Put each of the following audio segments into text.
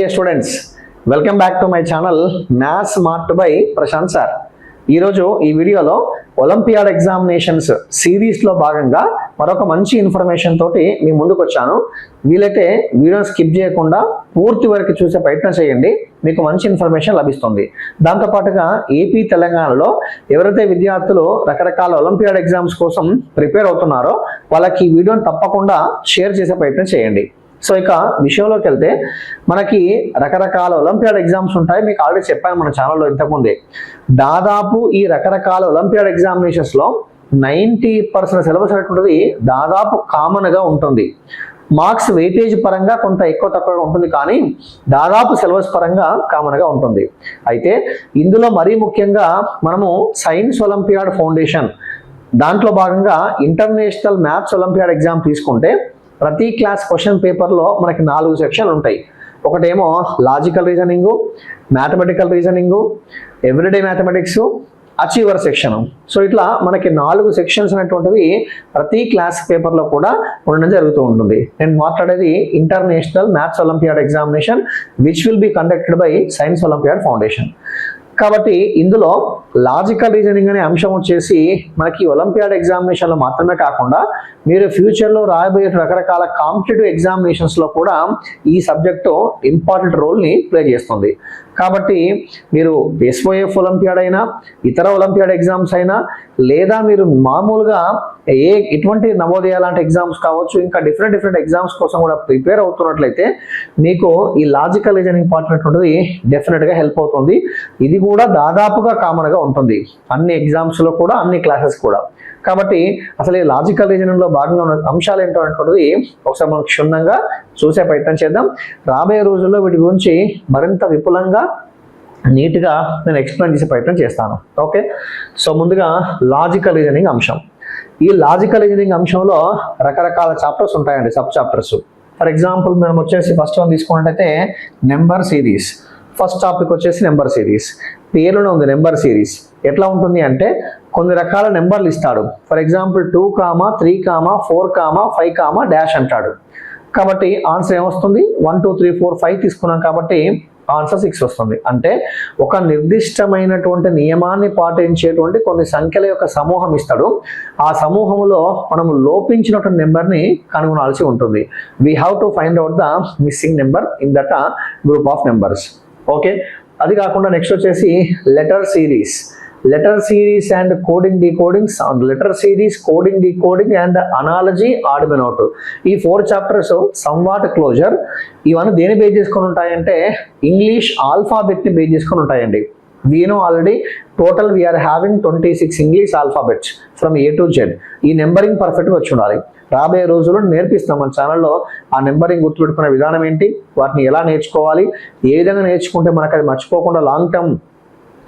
Dear students, welcome back to my channel Maths Smart by Prashant sir. ఈరోజు ఈ వీడియోలో olympiad examinations సిరీస్లో భాగంగా మరొక మంచి ఇన్ఫర్మేషన్ తోటి మీ ముందుకు వచ్చాను. వీలైతే వీడియో స్కిప్ చేయకుండా పూర్తి వరకు చూసే ప్రయత్నం చేయండి, మీకు మంచి ఇన్ఫర్మేషన్ లభిస్తుంది. దాంతోపాటుగా ఏపీ తెలంగాణలో ఎవరైతే విద్యార్థులు రకరకాల ఒలింపియాడ్ ఎగ్జామ్స్ కోసం ప్రిపేర్ అవుతున్నారో వాళ్ళకి ఈ వీడియోని తప్పకుండా షేర్ చేసే ప్రయత్నం చేయండి. సో ఇక విషయంలోకి వెళ్తే మనకి రకరకాల ఒలింపియాడ్ ఎగ్జామ్స్ ఉంటాయి. మీకు ఆల్రెడీ చెప్పాను మన ఛానల్లో ఇంతకుముందే. దాదాపు ఈ రకరకాల ఒలింపియాడ్ ఎగ్జామినేషన్స్లో 90% సిలబస్ అనేటువంటిది దాదాపు కామన్గా ఉంటుంది. మార్క్స్ వెయిటేజ్ పరంగా కొంత ఎక్కువ తక్కువగా ఉంటుంది, కానీ దాదాపు సిలబస్ పరంగా కామన్గా ఉంటుంది. అయితే ఇందులో మరీ ముఖ్యంగా మనము సైన్స్ ఒలింపియాడ్ ఫౌండేషన్ దాంట్లో భాగంగా ఇంటర్నేషనల్ మ్యాథ్స్ ఒలింపియాడ్ ఎగ్జామ్ తీసుకుంటే ప్రతి క్లాస్ క్వశ్చన్ పేపర్లో మనకి 4 సెక్షన్లు ఉంటాయి. ఒకటేమో logical reasoning, mathematical reasoning, everyday mathematics, achiever section. So ఇట్లా మనకి 4 సెక్షన్స్ అనేటువంటివి ప్రతి క్లాస్ పేపర్లో కూడా ఉండడం జరుగుతూ ఉంటుంది. నేను మాట్లాడేది international maths olympiad examination which will be conducted by science olympiad foundation. కాబట్టి ఇందులో లాజికల్ రీజనింగ్ అనే అంశం వచ్చేసి మనకి ఒలింపియాడ్ ఎగ్జామినేషన్లో మాత్రమే కాకుండా మీరు ఫ్యూచర్లో రాబోయే రకరకాల కాంపిటేటివ్ ఎగ్జామినేషన్స్లో కూడా ఈ సబ్జెక్టు ఇంపార్టెంట్ రోల్ని ప్లే చేస్తుంది. కాబట్టి మీరు ఎస్ఓఎఫ్ ఒలింపియాడ్ అయినా ఇతర ఒలింపియాడ్ ఎగ్జామ్స్ అయినా లేదా మీరు మామూలుగా ఎటువంటి నవోదయ లాంటి ఎగ్జామ్స్ కావచ్చు, ఇంకా డిఫరెంట్ ఎగ్జామ్స్ కోసం కూడా ప్రిపేర్ అవుతున్నట్లయితే మీకు ఈ లాజికల్ రీజనింగ్ పార్ట్ అనేటువంటిది డెఫినెట్గా హెల్ప్ అవుతుంది. ఇది కూడా దాదాపుగా కామన్గా ఉంటుంది అన్ని ఎగ్జామ్స్లో కూడా, అన్ని క్లాసెస్ కూడా. కాబట్టి అసలు ఈ లాజికల్ రీజనింగ్లో భాగంగా ఉన్న అంశాలు ఏంటంటే ఒకసారి మనం క్షుణ్ణంగా చూసే ప్రయత్నం చేద్దాం. రాబోయే రోజుల్లో వీటి గురించి మరింత విపులంగా నీట్గా నేను ఎక్స్ప్లెయిన్ చేసే ప్రయత్నం చేస్తాను. ఓకే, సో ముందుగా లాజికల్ రీజనింగ్ అంశం. ఈ లాజికల్ రీజనింగ్ అంశంలో రకరకాల చాప్టర్స్ ఉంటాయండి, సబ్ చాప్టర్స్. ఫర్ ఎగ్జాంపుల్ మనం వచ్చేసి ఫస్ట్ వన్ తీసుకున్నట్టయితే నెంబర్ సిరీస్. ఫస్ట్ టాపిక్ వచ్చేసి నెంబర్ సిరీస్. పేరులో ఉంది నెంబర్ సిరీస్. ఎట్లా ఉంటుంది అంటే కొన్ని రకాల నెంబర్లు ఇస్తాడు. ఫర్ ఎగ్జాంపుల్ 2, 3, 4, 5 డాష్ అంటాడు. కాబట్టి ఆన్సర్ ఏమొస్తుంది? 1 2 3 4 5 తీసుకున్నాం కాబట్టి ఆన్సర్ 6 వస్తుంది. అంటే ఒక నిర్దిష్టమైనటువంటి నియమాన్ని పాటించేటువంటి కొన్ని సంఖ్యల యొక్క సమూహం ఇస్తాడు. ఆ సమూహంలో మనము లోపించినటువంటి నెంబర్ని కనుగొనాల్సి ఉంటుంది. We have to find out the missing number in that group of numbers. Okay, అది కాకుండా నెక్స్ట్ వచ్చేసి letter series. Letter series and coding decoding, letter series, coding decoding and analogy, odd man out. ఈ 4 chapters somewhat closure. ఇవన్నీ దేని base చేసుకొని ఉంటాయంటే English ఆల్ఫాబెట్ని base చేసుకొని ఉంటాయండి. We know already total we are having 26 English alphabets from A to Z. ఈ numbering పర్ఫెక్ట్గా వచ్చి ఉండాలి. రాబోయే రోజుల్లో నేర్పిస్తాం మన ఛానల్లో. ఆ నెంబరింగ్ గుర్తుపెట్టుకునే విధానం ఏంటి, వాటిని ఎలా నేర్చుకోవాలి, ఏ విధంగా నేర్చుకుంటే మనకు అది మర్చిపోకుండా లాంగ్ టర్మ్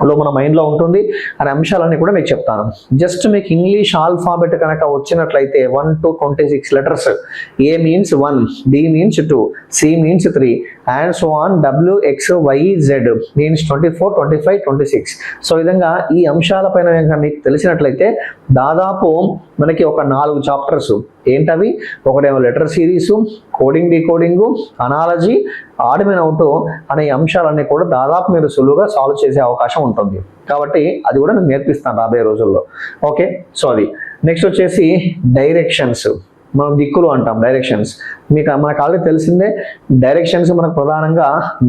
లో మన మైండ్లో ఉంటుంది అనే అంశాలన్నీ కూడా మీకు చెప్తాను. జస్ట్ మీకు ఇంగ్లీష్ ఆల్ఫాబెట్ కనుక వచ్చినట్లయితే 1 to 26 letters. A means 1, B means 2, C means 3 and so on, W, X, Y, Z means 24, 25, 26. So ఈ విధంగా ఈ అంశాలపైన మీకు తెలిసినట్లయితే దాదాపు మనకి ఒక 4 చాప్టర్స్ ఏంటవి? ఒకటేమో letter series, coding decoding, analogy, odd man out అనే అంశాలన్నీ కూడా దాదాపు మీరు సులువుగా సాల్వ్ చేసే అవకాశం ఉంటుంది. కాబట్టి అది కూడా నేను నేర్పిస్తాను రాబోయే రోజుల్లో. ఓకే, సో అది. నెక్స్ట్ వచ్చేసి డైరెక్షన్స్. మనం దిక్కులు అంటాం డైరెక్షన్స్. మనకు ఆల్రెడీ తెలిసిందే. డైరెక్షన్స్ మనకు ప్రధానంగా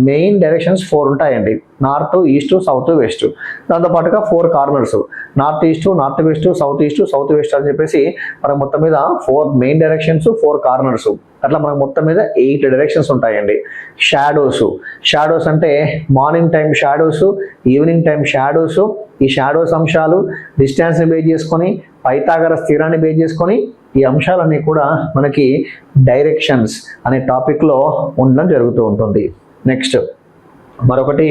మెయిన్ డైరెక్షన్స్ 4 ఉంటాయండి. North, east, south, west. దాంతోపాటుగా 4 corners. North east, north west, south east, south west అని చెప్పేసి మనకు మొత్తం మీద 4 మెయిన్ డైరెక్షన్స్, 4 కార్నర్స్. అట్లా మనకు మొత్తం మీద 8 డైరెక్షన్స్ ఉంటాయండి. షాడోస్. షాడోస్ అంటే morning time shadows, evening time shadows. ఈ షాడోస్ అంశాలు డిస్టెన్స్ని బేస్ చేసుకొని, పైథాగరస్ థీరాన్ని బేస్ చేసుకొని ఈ అంశాలన్నీ కూడా మనకి డైరెక్షన్స్ అనే టాపిక్లో ఉండడం జరుగుతూ ఉంటుంది. నెక్స్ట్ మరొకటి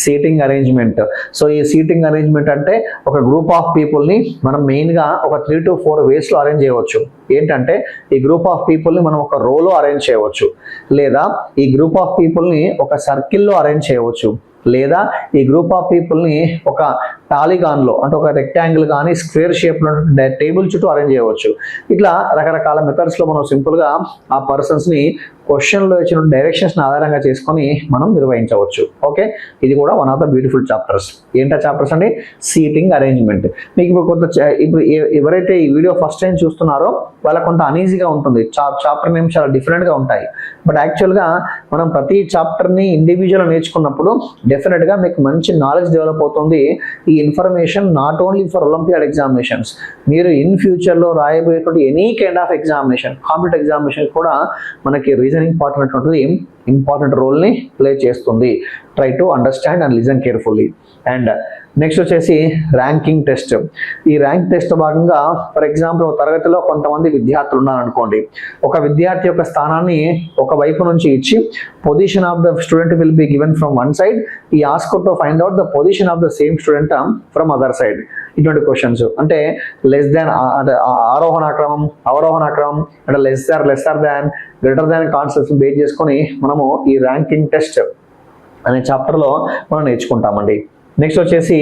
సీటింగ్ అరేంజ్మెంట్. సో ఈ సీటింగ్ అరేంజ్మెంట్ అంటే ఒక గ్రూప్ ఆఫ్ పీపుల్ని మనం మెయిన్గా ఒక 3 to 4 వేస్లో అరేంజ్ చేయవచ్చు. ఏంటంటే ఈ గ్రూప్ ఆఫ్ పీపుల్ని మనం ఒక రోలో అరేంజ్ చేయవచ్చు, లేదా ఈ గ్రూప్ ఆఫ్ పీపుల్ని ఒక సర్కిల్లో అరేంజ్ చేయవచ్చు, లేదా ఈ గ్రూప్ ఆఫ్ పీపుల్ని ఒక పాలిగాన్లో అంటే ఒక రెక్టాంగిల్ కానీ స్క్వేర్ షేప్లో టేబుల్ చుట్టూ అరేంజ్ చేయవచ్చు. ఇట్లా రకరకాల మెథడ్స్లో మనం సింపుల్గా ఆ పర్సన్స్ని క్వశ్చన్లో ఇచ్చిన డైరెక్షన్స్ ఆధారంగా చేసుకొని మనం నిర్వహించవచ్చు. ఓకే, ఇది కూడా one of the beautiful chapters. ఏంటా చాప్టర్స్ అండి? Seating arrangement. మీకు ఇప్పుడు ఎవరైతే ఈ వీడియో ఫస్ట్ టైం చూస్తున్నారో వాళ్ళకి కొంత అనీజీగా ఉంటుంది, చాప్టర్ నేమ్ చాలా డిఫరెంట్గా ఉంటాయి. బట్ యాక్చువల్గా మనం ప్రతి చాప్టర్ని ఇండివిజువల్గా నేర్చుకున్నప్పుడు డెఫినెట్గా మీకు మంచి నాలెడ్జ్ డెవలప్ అవుతుంది. ఈ information not only for Olympiad examinations, మీరు ఇన్ ఫ్యూచర్లో రాయబోయేటువంటి any kind of examination, competitive examination కూడా మనకి రీజనింగ్ పార్ట్ అనేటువంటిది ఇంపార్టెంట్ రోల్ని ప్లే చేస్తుంది. Try to understand and listen carefully. And next వచ్చేసి ర్యాంకింగ్ టెస్ట్. ఈ ర్యాంక్ టెస్ట్ భాగంగా ఫర్ ఎగ్జాంపుల్ ఒక తరగతిలో కొంతమంది విద్యార్థులు ఉన్నారనుకోండి, ఒక విద్యార్థి యొక్క స్థానాన్ని ఒక వైపు నుంచి ఇచ్చి position of the student will be given from one side, ఈ ask to find out the position of the same student from other side. ఇటువంటి క్వశ్చన్స్ అంటే లెస్ దాన్ ఆరోహణ క్రమం, అవరోహణ క్రమం, అంటే lesser than, greater than concepts base చేసుకొని మనము ఈ ర్యాంకింగ్ టెస్ట్ అనే చాప్టర్లో మనం నేర్చుకుంటామండి. నెక్స్ట్ వచ్చేసి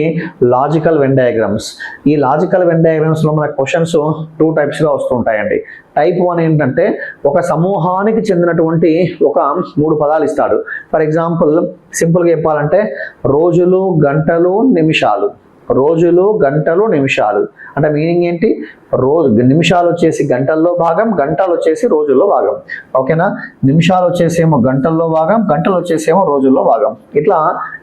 లాజికల్ వెన్ డయాగ్రామ్స్. ఈ లాజికల్ వెన్ డయాగ్రామ్స్లో మన క్వశ్చన్స్ 2 టైప్స్గా వస్తుంటాయండి. టైప్ 1 ఏంటంటే ఒక సమూహానికి చెందినటువంటి ఒక 3 పదాలు ఇస్తాడు. ఫర్ ఎగ్జాంపుల్ సింపుల్గా చెప్పాలంటే రోజులు, గంటలు, నిమిషాలు. రోజులు, గంటలు, నిమిషాలు అంటే మీనింగ్ ఏంటి? నిమిషాలు వచ్చేసి గంటల్లో భాగం, గంటలు వచ్చేసి రోజుల్లో భాగం. ఓకేనా? నిమిషాలు వచ్చేసేమో గంటల్లో భాగం, గంటలు వచ్చేసేమో రోజుల్లో భాగం. ఇట్లా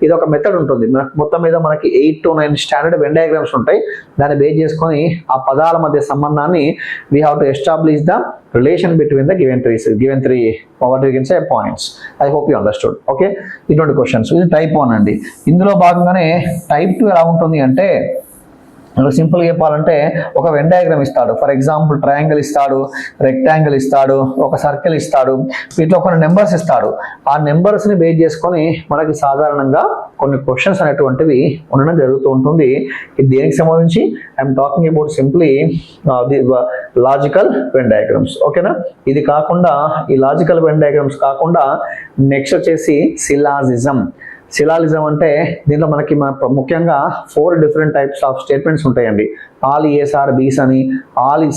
ఇది ఒక మెథడ్ ఉంటుంది. మొత్తం మీద మనకి 8 to 9 స్టాండర్డ్ వెన్ డయాగ్రామ్స్ ఉంటాయి. దాన్ని బేస్ చేసుకొని ఆ పదాల మధ్య సంబంధాన్ని we have to establish the relation between the given three what you can say points. I hope you understood. Okay, ఇటువంటి క్వశ్చన్స్. ఇది టైప్ 1 అండి. ఇందులో భాగంగానే టైప్ 2 ఎలా ఉంటుంది అంటే సింపుల్గా చెప్పాలంటే ఒక వెన్ డయాగ్రామ్ ఇస్తాడు. ఫర్ ఎగ్జాంపుల్ ట్రయాంగిల్ ఇస్తాడు, రెక్టాంగిల్ ఇస్తాడు, ఒక సర్కిల్ ఇస్తాడు, వీటిలో కొన్ని నెంబర్స్ ఇస్తాడు. ఆ నెంబర్స్ని బేస్ చేసుకొని మనకి సాధారణంగా కొన్ని క్వశ్చన్స్ అనేటువంటివి ఉండడం జరుగుతూ ఉంటుంది. ఇది దేనికి సంబంధించి? I'm talking about simply the logical Venn diagrams. ఓకేనా? ఇది కాకుండా, ఈ లాజికల్ వెన్ డయాగ్రామ్స్ కాకుండా నెక్స్ట్ వచ్చేసి సిలాజిజం. సిలాజిజం అంటే దీంట్లో మనకి ముఖ్యంగా 4 డిఫరెంట్ టైప్స్ ఆఫ్ స్టేట్మెంట్స్ ఉంటాయండి. ఆల్ ఏస్ ఆర్ బీస్ అని,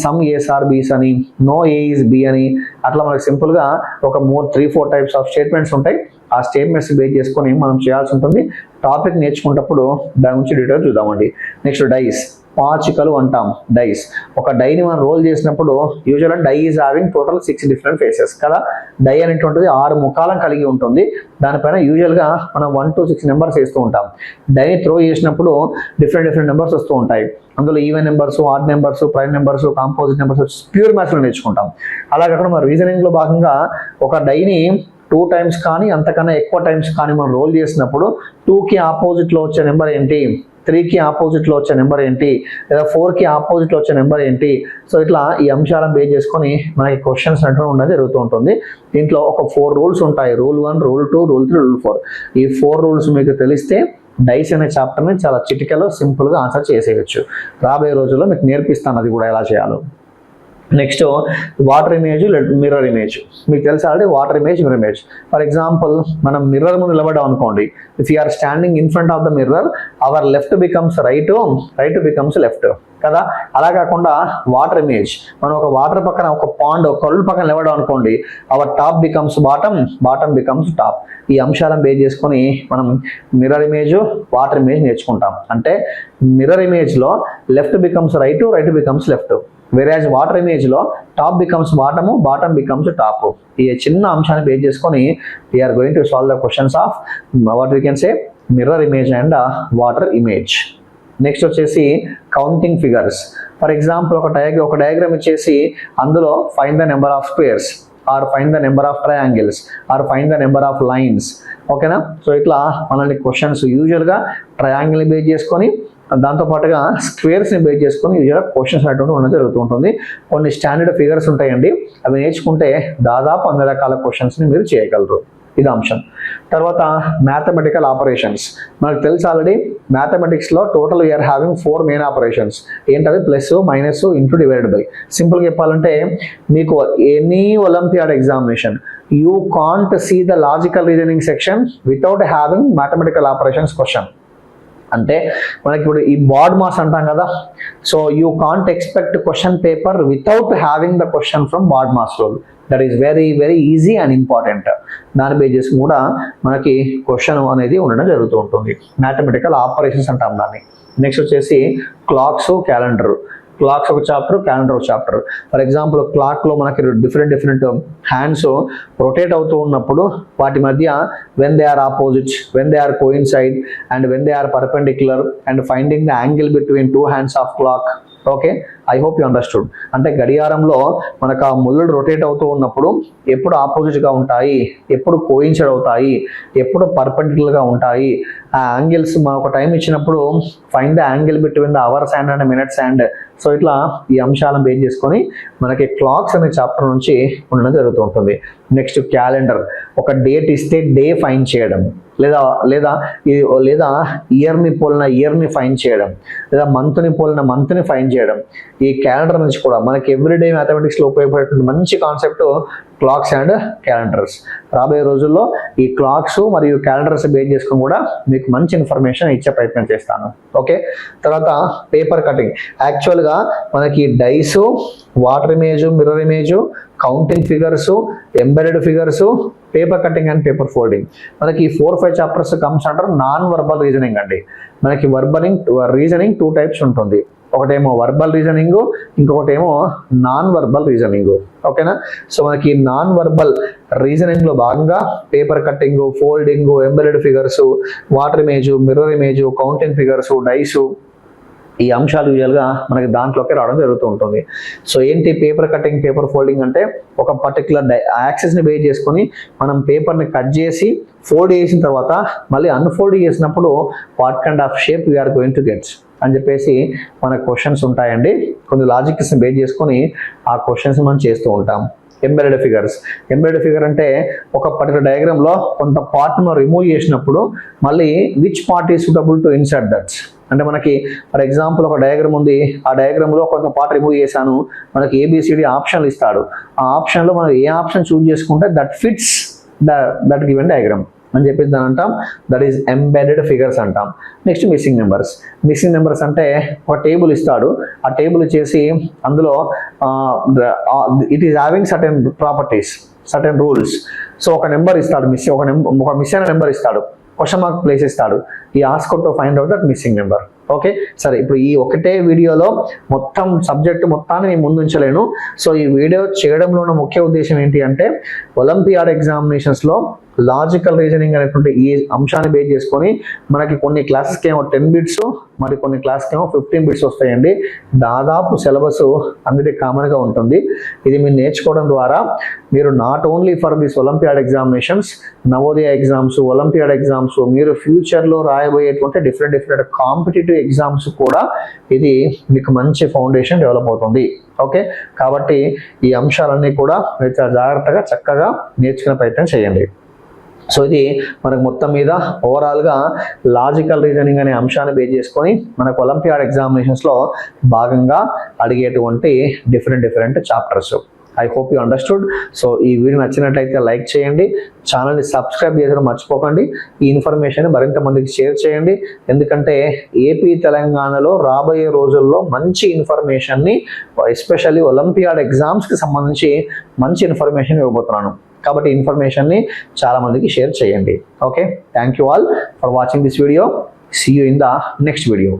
సమ్ ఏస్ ఆర్ బీస్ అని, నో ఏ ఈజ్ బి అని, అట్లా మనకి సింపుల్గా ఒక 3-4 టైప్స్ ఆఫ్ స్టేట్మెంట్స్ ఉంటాయి. ఆ స్టేట్మెంట్స్ బేస్ చేసుకొని మనం చేయాల్సి ఉంటుంది. టాపిక్ నేర్చుకున్నప్పుడు దాని గురించి డీటెయిల్ చూద్దామండి. నెక్స్ట్ డైస్, పాచికలు అంటాం. డైస్, ఒక డైని మనం రోల్ చేసినప్పుడు యూజువల్గా die is having total 6 different faces కదా. డై అనేటువంటిది 6 ముఖాలను కలిగి ఉంటుంది. దానిపైన యూజువల్గా మనం 1 to 6 నెంబర్స్ వేస్తూ ఉంటాం. డైని త్రో చేసినప్పుడు డిఫరెంట్ నెంబర్స్ వస్తూ ఉంటాయి. అందులో even numbers, odd numbers, prime numbers, composite numbers, pure మ్యాథ్స్లో నేర్చుకుంటాం. అలాగే అక్కడ మన రీజనింగ్లో భాగంగా ఒక డైని 2 times కానీ అంతకన్నా ఎక్కువ టైమ్స్ కానీ మనం రోల్ చేసినప్పుడు 2కి ఆపోజిట్లో వచ్చే నెంబర్ ఏంటి, 3కి ఆపోజిట్లో వచ్చే నెంబర్ ఏంటి, లేదా 4కి ఆపోజిట్లో వచ్చే నెంబర్ ఏంటి. సో ఇట్లా ఈ అంశాలను బేస్ చేసుకొని మనకి క్వశ్చన్స్ అనేవి ఉండడం జరుగుతూ ఉంటుంది. దీంట్లో ఒక 4 రూల్స్ ఉంటాయి. Rule 1, rule 2, rule 3, rule 4. ఈ 4 రూల్స్ మీకు తెలిస్తే డైస్ అనే చాప్టర్ని చాలా చిటికలో సింపుల్గా ఆన్సర్ చేసేయచ్చు. రాబోయే రోజుల్లో మీకు నేర్పిస్తాను అది కూడా ఎలా చేయాలో. Next water image, mirror image. మీకు తెలుసు already water image, mirror image. For example మనం మిర్రర్ ముందు నిలబడ్డాం అనుకోండి. If you are standing in front of the mirror, our left becomes right, right becomes left కదా. అలా కాకుండా వాటర్ ఇమేజ్, మనం ఒక వాటర్ పక్కన, ఒక పాండ్, ఒక కొల్లు పక్కన నిలబడ్డాం అనుకోండి, our top becomes bottom, bottom becomes top. ఈ అంశాలను బేస్ చేసుకొని మనం మిర్రర్ ఇమేజ్, వాటర్ ఇమేజ్ నేర్చుకుంటాం. అంటే మిర్రర్ ఇమేజ్లో left becomes right, right becomes left. Whereas water ఇమేజ్లో top becomes bottom, bottom becomes top. ఈ చిన్న అంశాన్ని బేస్ చేసుకొని we are going to solve the questions of what we can say mirror image and water image. Next వచ్చేసి counting figures. For example ఒక diagram ఇచ్చేసి అందులో find the number of squares, or find the number of triangles, or find the number of lines. ఓకేనా? So ఇట్లా మనల్ని questions యూజువల్గా ట్రయాంగిల్ని base చేసుకొని, దాంతోపాటుగా స్క్వేర్స్ని బేస్ చేసుకొని యూజువల్గా క్వశ్చన్స్ అనేటువంటి ఉండడం జరుగుతూ ఉంటుంది. కొన్ని స్టాండర్డ్ ఫిగర్స్ ఉంటాయండి, అవి నేర్చుకుంటే దాదాపు అన్ని రకాల క్వశ్చన్స్ని మీరు చేయగలరు. ఇది అంశం. తర్వాత మ్యాథమెటికల్ ఆపరేషన్స్. మనకు తెలుసు ఆల్రెడీ మ్యాథమెటిక్స్లో టోటల్ వీఆర్ హ్యావింగ్ 4 మెయిన్ ఆపరేషన్స్. ఏంటది? Plus, minus, into, divided by. సింపుల్గా చెప్పాలంటే మీకు any Olympiad examination you can't see the logical reasoning section without having mathematical operations question. అంటే మనకి ఇప్పుడు ఈ బాడ్ మాస్ అంటాం కదా, so you can't expect question paper without having the question from BODMAS rule. That is very very easy and important. దాని base కూడా మనకి question అనేది ఉండడం జరుగుతూ ఉంటుంది. మ్యాథమెటికల్ ఆపరేషన్స్ అంటాం దాన్ని. నెక్స్ట్ వచ్చేసి క్లాక్స్, క్యాలెండర్. క్లాక్స్ ఒక చాప్టర్, క్యాలెండర్ ఒక చాప్టర్. ఫర్ ఎగ్జాంపుల్ క్లాక్లో మనకి డిఫరెంట్ హ్యాండ్స్ రొటేట్ అవుతూ ఉన్నప్పుడు వాటి మధ్య when they are opposite, when they are coincide and when they are perpendicular and finding the angle between two hands of clock. Okay, I hope you understood. అంటే గడియారంలో మనకు ఆ ముళ్ళు రొటేట్ అవుతూ ఉన్నప్పుడు ఎప్పుడు ఆపోజిట్గా ఉంటాయి, ఎప్పుడు కోయిన్సైడ్ అవుతాయి, ఎప్పుడు పర్పెండిక్యులర్గా ఉంటాయి, ఆ యాంగిల్స్ మనం ఒక టైం ఇచ్చినప్పుడు find the angle between the hours hand and minutes hand. So ఇట్లా ఈ అంశాలను బేస్ చేసుకొని మనకి క్లాక్స్ అనే చాప్టర్ నుంచి ఉండడం జరుగుతూ ఉంటుంది. Next calendar. ఒక డేట్ ఇస్తే డే ఫైండ్ చేయడం, లేదా ఇయర్ని పోలిన ఇయర్ని ఫైండ్ చేయడం, లేదా మంత్ని పోలిన మంత్ని ఫైండ్ చేయడం. ఈ క్యాలెండర్ నుంచి కూడా మనకి ఎవ్రీడే మ్యాథమెటిక్స్లో ఉపయోగపడేటువంటి మంచి కాన్సెప్ట్ క్లాక్స్ అండ్ క్యాలెండర్స్. రాబోయే రోజుల్లో ఈ క్లాక్స్ మరియు క్యాలెండర్స్ బేస్ చేసుకుని కూడా మీకు మంచి ఇన్ఫర్మేషన్ ఇచ్చే ప్రయత్నం చేస్తాను. ఓకే, తర్వాత పేపర్ కటింగ్. యాక్చువల్గా మనకి dice, water image, mirror image, counting figures, embedded figures, paper cutting and paper folding. మనకి 4-5 చాప్టర్స్ కమ్స్ అంటారు నాన్ వర్బల్ రీజనింగ్ అండి. మనకి రీజనింగ్ 2 టైప్స్ ఉంటుంది. ఒకటేమో వర్బల్ రీజనింగ్, ఇంకొకటేమో నాన్ వర్బల్ రీజనింగ్. ఓకేనా? సో మనకి నాన్ వర్బల్ రీజనింగ్ లో భాగంగా paper cutting, folding, embedded figures, water image, mirror image, counting figures, dice, ఈ అంశాలు యూజువల్గా మనకి దాంట్లోకి రావడం జరుగుతూ ఉంటుంది. సో ఏంటి పేపర్ కటింగ్, పేపర్ ఫోల్డింగ్ అంటే ఒక పర్టికులర్ యాక్సెస్ని బేస్ చేసుకొని మనం పేపర్ని కట్ చేసి ఫోల్డ్ చేసిన తర్వాత మళ్ళీ అన్ఫోల్డ్ చేసినప్పుడు what kind of shape we are going to get అని చెప్పేసి మన క్వశ్చన్స్ ఉంటాయండి. కొన్ని లాజిక్స్ని బేస్ చేసుకొని ఆ క్వశ్చన్స్ మనం చేస్తూ ఉంటాం. Embedded figures. ఎంబెడెడ్ ఫిగర్ అంటే ఒక పర్టికులర్ డయాగ్రామ్లో కొంత పార్ట్ను రిమూవ్ చేసినప్పుడు మళ్ళీ which part is suitable to insert that's. అంటే మనకి ఫర్ ఎగ్జాంపుల్ ఒక డయాగ్రామ్ ఉంది, ఆ డయాగ్రామ్లో కొంత పార్ట్ రిమూవ్ చేశాను, మనకి ABCD ఆప్షన్లు ఇస్తాడు. ఆ ఆప్షన్లో మనం ఏ ఆప్షన్ చూజ్ చేసుకుంటే that fits that given diagram అని చెప్పేసి దాని అంటాం. దట్ ఈస్ ఎంబెడెడ్ ఫిగర్స్ అంటాం. Next missing numbers. Missing numbers అంటే ఒక టేబుల్ ఇస్తాడు, ఆ టేబుల్ ఇచ్చేసి అందులో it is having certain properties, certain rules. So ఒక నెంబర్ ఇస్తాడు, ఒక మిస్ అయిన నెంబర్ ఇస్తాడు, క్వశ్చన్ మార్క్ ప్లేస్ ఇస్తాడు. ఈ ask to find out that missing number. Okay, సరే ఇప్పుడు ఈ ఒకటే వీడియోలో మొత్తం సబ్జెక్ట్ మొత్తాన్ని నేను ముందుంచలేను. సో ఈ వీడియో చేయడంలో ఉన్న ముఖ్య ఉద్దేశం ఏంటి అంటే ఒలింపియాడ్ ఎగ్జామినేషన్స్లో లాజికల్ రీజనింగ్ అనేటువంటి ఈ అంశాన్ని బేస్ చేసుకొని మనకి కొన్ని క్లాసెస్కి ఏమో 10 బిట్స్, మరి కొన్ని క్లాస్కి ఏమో 15 బిట్స్ వస్తాయండి. దాదాపు సిలబస్ అందరికీ కామన్గా ఉంటుంది. ఇది మీరు నేర్చుకోవడం ద్వారా మీరు not only for this olympiad examinations, Navodaya exams, olympiad exams, మీరు ఫ్యూచర్లో రాయబోయేటువంటి డిఫరెంట్ కాంపిటేటివ్ ఎగ్జామ్స్ కూడా ఇది మీకు మంచి ఫౌండేషన్ డెవలప్ అవుతుంది. ఓకే, కాబట్టి ఈ అంశాలన్నీ కూడా మీరు చాలా జాగ్రత్తగా చక్కగా నేర్చుకునే ప్రయత్నం చేయండి. సో ఇది మనకు మొత్తం మీద ఓవరాల్గా లాజికల్ రీజనింగ్ అనే అంశాన్ని బేస్ చేసుకొని మనకు ఒలింపియాడ్ ఎగ్జామినేషన్స్లో భాగంగా అడిగేటువంటి different chapters. I hope you understood. So ఈ వీడియో నచ్చినట్లయితే లైక్ చేయండి, ఛానల్ని సబ్స్క్రైబ్ చేయడం మర్చిపోకండి. ఈ ఇన్ఫర్మేషన్ మరింత మందికి షేర్ చేయండి. ఎందుకంటే ఏపీ తెలంగాణలో రాబోయే రోజుల్లో మంచి ఇన్ఫర్మేషన్ని, ఎస్పెషల్లీ ఒలింపియాడ్ ఎగ్జామ్స్కి సంబంధించి మంచి ఇన్ఫర్మేషన్ ఇవ్వబోతున్నాను. కాబట్టి ఇన్ఫర్మేషన్ని చాలా మందికి షేర్ చేయండి. Okay, thank you all for watching this video. See you in the next video.